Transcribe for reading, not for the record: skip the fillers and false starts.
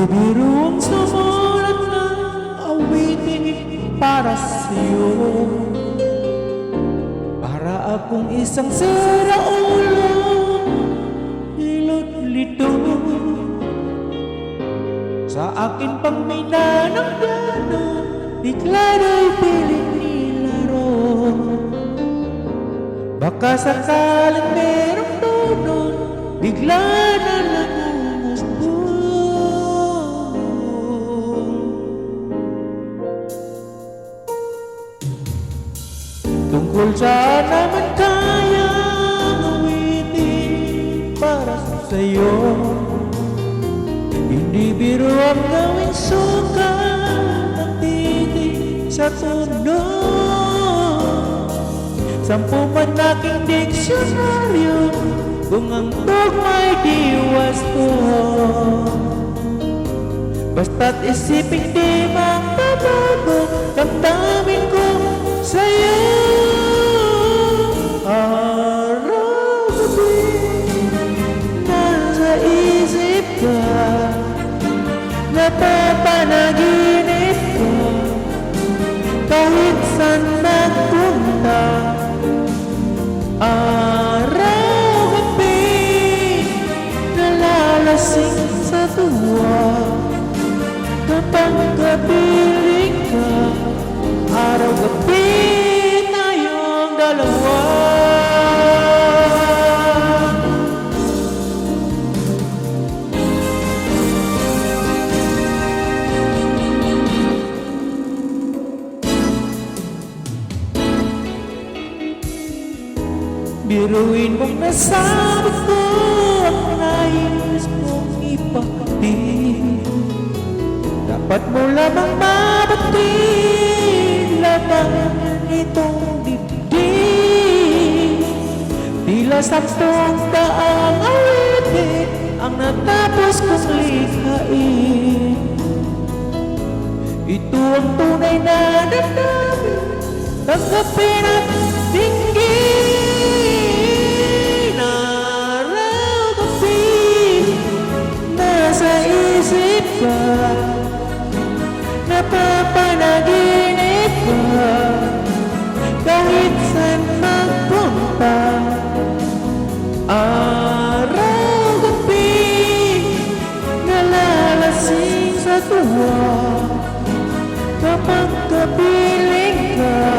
biro ang sumulat ng awitin para sa'yo. Para akong isang siraulo, hilot lito sa akin pang minanagdano, bigla na'y piling nilaro. Baka sakaling merong doon, bigla na lang umusbong. Tungkol saan naman kayang awitin para sa'yo. Hindi biro ang gawing suka ng titig sa tunog. 10 man aking diksyonaryo, kung ang tugma'y di wasto. Basta't isipin di magbabago, damdamin ko sa'yo. Araw-gabi, nasa isip ka, napapanaginip ko, kahit saan nagpunta. Araw-gabi, nalalasing sa tuwa, kapag kapiling ka. Araw-gabi, tayong dalawa. Biruin mong nasabi ko ang nais mong ipakapit. Dapat mo lamang mabatid laban itong dibdib. Tila saktong daang awitin ang natapos kong likhain. Ito ang tunay na damdamin, tanggapin at dinggin. Napapanaginip ka, kahit saan magpunta. Araw-gabi, nalalasing sa tuwa, kapag kapiling ka.